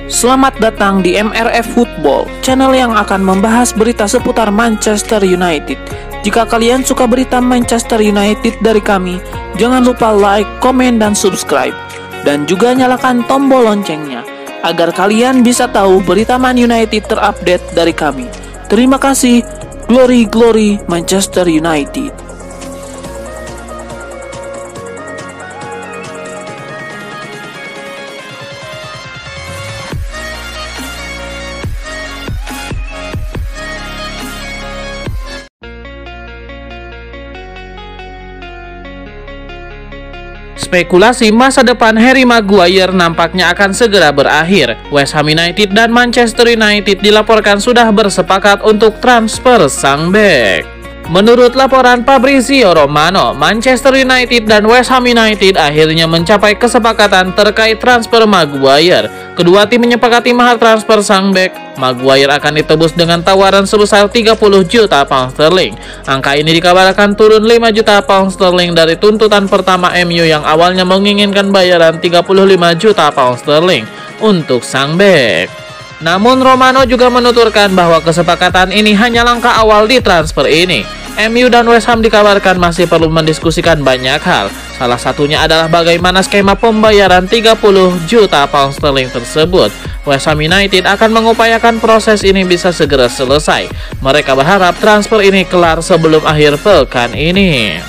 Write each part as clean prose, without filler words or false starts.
Selamat datang di MRF Football, channel yang akan membahas berita seputar Manchester United. Jika kalian suka berita Manchester United dari kami, jangan lupa like, komen, dan subscribe. Dan juga nyalakan tombol loncengnya, agar kalian bisa tahu berita Man United terupdate dari kami. Terima kasih, Glory Glory Manchester United. Spekulasi masa depan Harry Maguire nampaknya akan segera berakhir. West Ham United dan Manchester United dilaporkan sudah bersepakat untuk transfer sang bek. Menurut laporan Fabrizio Romano, Manchester United dan West Ham United akhirnya mencapai kesepakatan terkait transfer Maguire. Kedua tim menyepakati mahar transfer sang bek. Maguire akan ditebus dengan tawaran sebesar 30 juta pound sterling. Angka ini dikabarkan turun 5 juta pound sterling dari tuntutan pertama MU yang awalnya menginginkan bayaran 35 juta pound sterling untuk sang bek. Namun Romano juga menuturkan bahwa kesepakatan ini hanya langkah awal di transfer ini. MU dan West Ham dikabarkan masih perlu mendiskusikan banyak hal. Salah satunya adalah bagaimana skema pembayaran 30 juta pound sterling tersebut. West Ham United akan mengupayakan proses ini bisa segera selesai. Mereka berharap transfer ini kelar sebelum akhir pekan ini.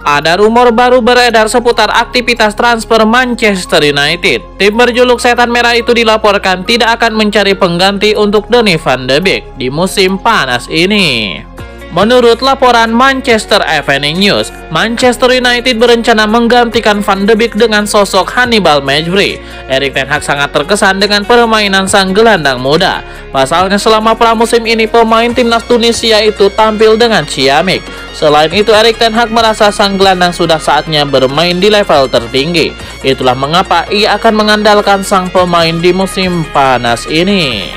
Ada rumor baru beredar seputar aktivitas transfer Manchester United. Tim berjuluk Setan Merah itu dilaporkan tidak akan mencari pengganti untuk Donny van de Beek di musim panas ini. Menurut laporan Manchester Evening News, Manchester United berencana menggantikan Van de Beek dengan sosok Hannibal Mejbri. Erik ten Hag sangat terkesan dengan permainan sang gelandang muda. Pasalnya selama pramusim ini pemain timnas Tunisia itu tampil dengan ciamik. Selain itu, Erik ten Hag merasa sang gelandang sudah saatnya bermain di level tertinggi. Itulah mengapa ia akan mengandalkan sang pemain di musim panas ini.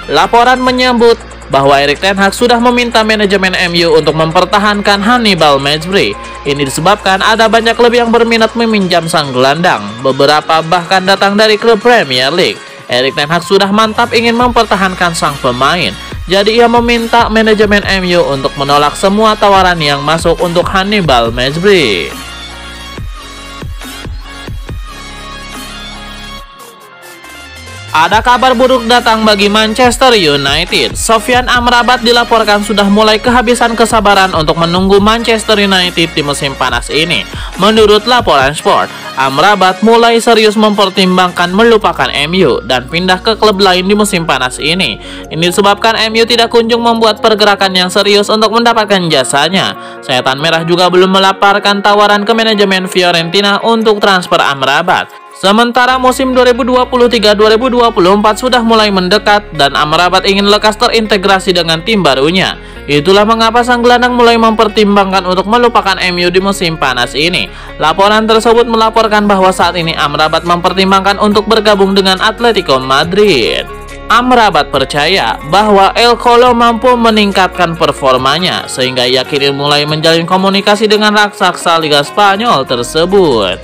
Laporan menyebut bahwa Erik ten Hag sudah meminta manajemen MU untuk mempertahankan Hannibal Mejbri. Ini disebabkan ada banyak klub yang berminat meminjam sang gelandang. Beberapa bahkan datang dari klub Premier League. Erik ten Hag sudah mantap ingin mempertahankan sang pemain. Jadi ia meminta manajemen MU untuk menolak semua tawaran yang masuk untuk Hannibal Mejbri. Ada kabar buruk datang bagi Manchester United. Sofyan Amrabat dilaporkan sudah mulai kehabisan kesabaran untuk menunggu Manchester United di musim panas ini. Menurut laporan Sport, Amrabat mulai serius mempertimbangkan melupakan MU dan pindah ke klub lain di musim panas ini. Ini disebabkan MU tidak kunjung membuat pergerakan yang serius untuk mendapatkan jasanya. Setan Merah juga belum melaporkan tawaran ke manajemen Fiorentina untuk transfer Amrabat. Sementara musim 2023-2024 sudah mulai mendekat dan Amrabat ingin lekas terintegrasi dengan tim barunya. Itulah mengapa sang gelandang mulai mempertimbangkan untuk melupakan MU di musim panas ini. Laporan tersebut melaporkan bahwa saat ini Amrabat mempertimbangkan untuk bergabung dengan Atletico Madrid. Amrabat percaya bahwa El Colo mampu meningkatkan performanya sehingga ia kini mulai menjalin komunikasi dengan raksasa Liga Spanyol tersebut.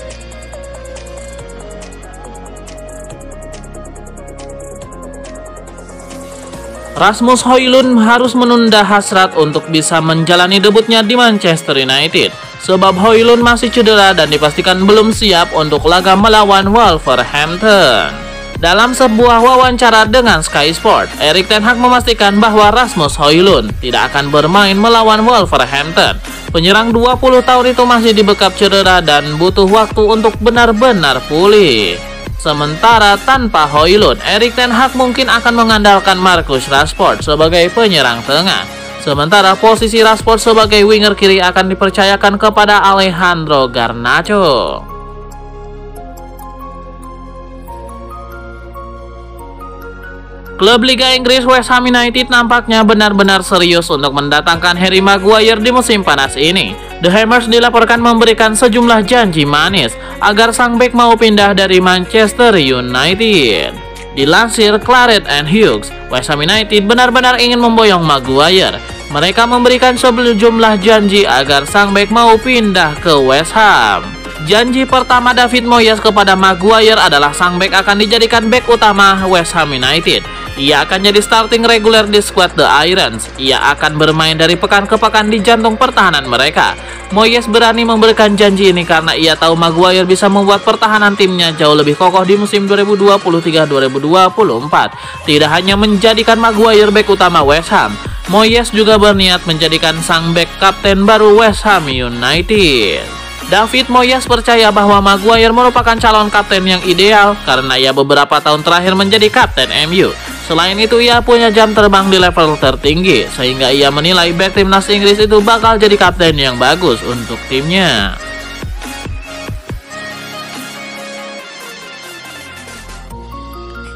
Rasmus Højlund harus menunda hasrat untuk bisa menjalani debutnya di Manchester United, sebab Højlund masih cedera dan dipastikan belum siap untuk laga melawan Wolverhampton. Dalam sebuah wawancara dengan Sky Sport, Erik ten Hag memastikan bahwa Rasmus Højlund tidak akan bermain melawan Wolverhampton. Penyerang 20 tahun itu masih dibekap cedera dan butuh waktu untuk benar-benar pulih. Sementara tanpa Højlund, Erik ten Hag mungkin akan mengandalkan Marcus Rashford sebagai penyerang tengah. Sementara posisi Rashford sebagai winger kiri akan dipercayakan kepada Alejandro Garnacho. Klub Liga Inggris West Ham United nampaknya benar-benar serius untuk mendatangkan Harry Maguire di musim panas ini. The Hammers dilaporkan memberikan sejumlah janji manis agar sang bek mau pindah dari Manchester United. Dilansir Claret and Hughes, West Ham United benar-benar ingin memboyong Maguire. Mereka memberikan sejumlah janji agar sang bek mau pindah ke West Ham. Janji pertama David Moyes kepada Maguire adalah sang bek akan dijadikan bek utama West Ham United. Ia akan jadi starting reguler di skuad The Irons. Ia akan bermain dari pekan ke pekan di jantung pertahanan mereka. Moyes berani memberikan janji ini karena ia tahu Maguire bisa membuat pertahanan timnya jauh lebih kokoh di musim 2023-2024. Tidak hanya menjadikan Maguire bek utama West Ham, Moyes juga berniat menjadikan sang bek kapten baru West Ham United. David Moyes percaya bahwa Maguire merupakan calon kapten yang ideal karena ia beberapa tahun terakhir menjadi kapten MU. Selain itu, ia punya jam terbang di level tertinggi, sehingga ia menilai bek timnas Inggris itu bakal jadi kapten yang bagus untuk timnya.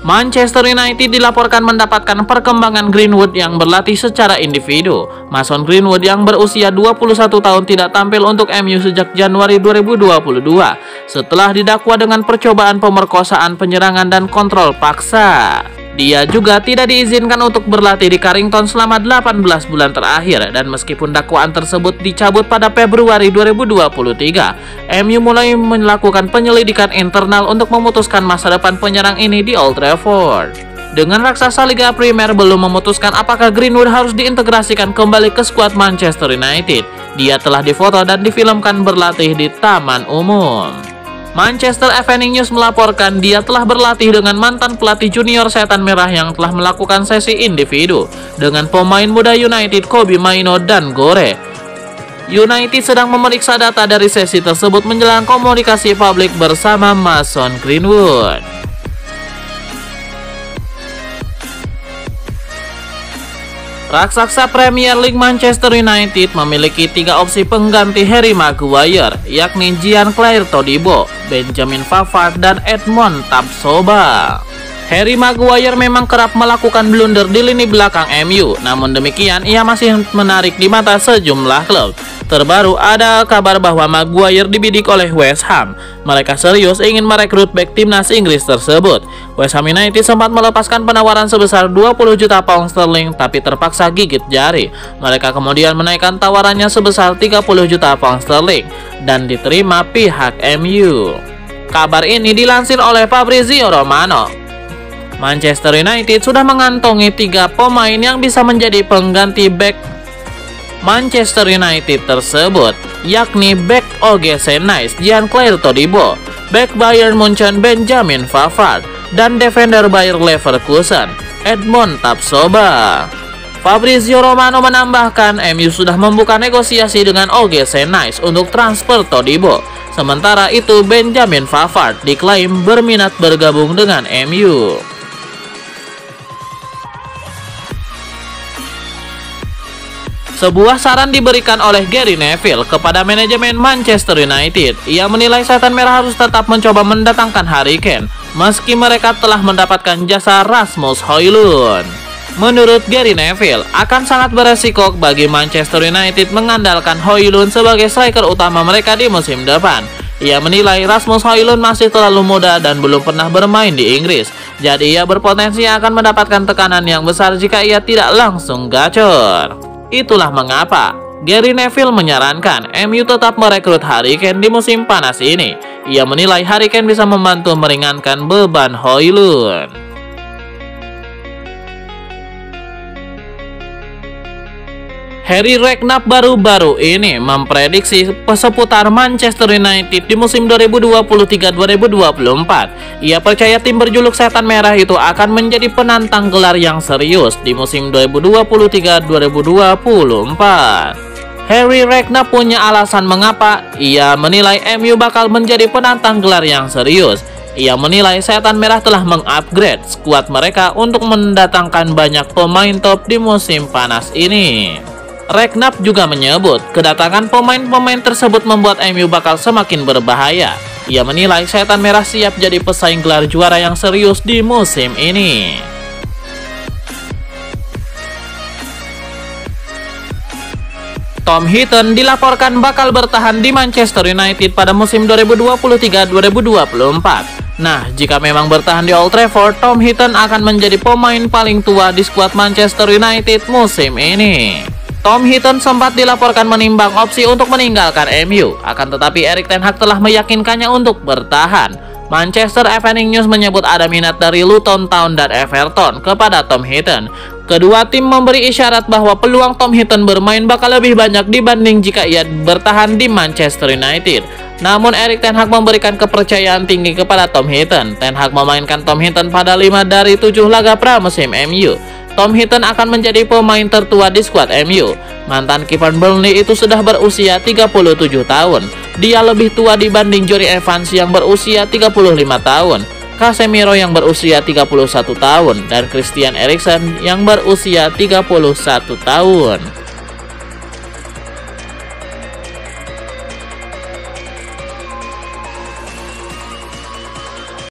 Manchester United dilaporkan mendapatkan perkembangan Greenwood yang berlatih secara individu. Mason Greenwood yang berusia 21 tahun tidak tampil untuk MU sejak Januari 2022 setelah didakwa dengan percobaan pemerkosaan, penyerangan, dan kontrol paksa. Dia juga tidak diizinkan untuk berlatih di Carrington selama 18 bulan terakhir, dan meskipun dakwaan tersebut dicabut pada Februari 2023, MU mulai melakukan penyelidikan internal untuk memutuskan masa depan penyerang ini di Old Trafford. Dengan raksasa Liga Primer belum memutuskan apakah Greenwood harus diintegrasikan kembali ke skuad Manchester United, dia telah difoto dan difilmkan berlatih di taman umum. Manchester Evening News melaporkan dia telah berlatih dengan mantan pelatih junior Setan Merah yang telah melakukan sesi individu dengan pemain muda United Kobbie Mainoo dan Gore. United sedang memeriksa data dari sesi tersebut menjelang komunikasi publik bersama Mason Greenwood. Raksasa Premier League Manchester United memiliki 3 opsi pengganti Harry Maguire, yakni Jean-Claire Todibo, Benjamin Pavard, dan Edmond Tapsoba. Harry Maguire memang kerap melakukan blunder di lini belakang MU, namun demikian ia masih menarik di mata sejumlah klub. Terbaru ada kabar bahwa Maguire dibidik oleh West Ham. Mereka serius ingin merekrut bek timnas Inggris tersebut. West Ham United sempat melepaskan penawaran sebesar 20 juta pound sterling tapi terpaksa gigit jari. Mereka kemudian menaikkan tawarannya sebesar 30 juta pound sterling dan diterima pihak MU. Kabar ini dilansir oleh Fabrizio Romano. Manchester United sudah mengantongi 3 pemain yang bisa menjadi pengganti bek Manchester United tersebut, yakni bek OG Senais Jean-Claire Todibo, bek Bayern Munchen Benjamin Pavard, dan defender Bayer Leverkusen Edmond Tapsoba. Fabrizio Romano menambahkan MU sudah membuka negosiasi dengan OG Senais untuk transfer Todibo. Sementara itu Benjamin Pavard diklaim berminat bergabung dengan MU. Sebuah saran diberikan oleh Gary Neville kepada manajemen Manchester United. Ia menilai Setan Merah harus tetap mencoba mendatangkan Harry Kane meski mereka telah mendapatkan jasa Rasmus Højlund. Menurut Gary Neville, akan sangat beresiko bagi Manchester United mengandalkan Højlund sebagai striker utama mereka di musim depan. Ia menilai Rasmus Højlund masih terlalu muda dan belum pernah bermain di Inggris, jadi ia berpotensi akan mendapatkan tekanan yang besar jika ia tidak langsung gacor. Itulah mengapa Gary Neville menyarankan MU tetap merekrut Harry Kane di musim panas ini. Ia menilai Harry Kane bisa membantu meringankan beban Højlund. Harry Redknapp baru-baru ini memprediksi seputar Manchester United di musim 2023-2024. Ia percaya tim berjuluk Setan Merah itu akan menjadi penantang gelar yang serius di musim 2023-2024. Harry Redknapp punya alasan mengapa ia menilai MU bakal menjadi penantang gelar yang serius. Ia menilai Setan Merah telah mengupgrade skuad mereka untuk mendatangkan banyak pemain top di musim panas ini. Redknapp juga menyebut kedatangan pemain-pemain tersebut membuat MU bakal semakin berbahaya. Ia menilai Setan Merah siap jadi pesaing gelar juara yang serius di musim ini. Tom Heaton dilaporkan bakal bertahan di Manchester United pada musim 2023-2024. Nah, jika memang bertahan di Old Trafford, Tom Heaton akan menjadi pemain paling tua di skuad Manchester United musim ini. Tom Heaton sempat dilaporkan menimbang opsi untuk meninggalkan MU, akan tetapi Erik ten Hag telah meyakinkannya untuk bertahan. Manchester Evening News menyebut ada minat dari Luton Town dan Everton kepada Tom Heaton. Kedua tim memberi isyarat bahwa peluang Tom Heaton bermain bakal lebih banyak dibanding jika ia bertahan di Manchester United. Namun Erik ten Hag memberikan kepercayaan tinggi kepada Tom Heaton. Ten Hag memainkan Tom Heaton pada 5 dari 7 laga pramusim MU. Tom Heaton akan menjadi pemain tertua di skuad MU. Mantan kiper Burnley itu sudah berusia 37 tahun. Dia lebih tua dibanding Jonny Evans yang berusia 35 tahun, Casemiro yang berusia 31 tahun, dan Christian Eriksen yang berusia 31 tahun.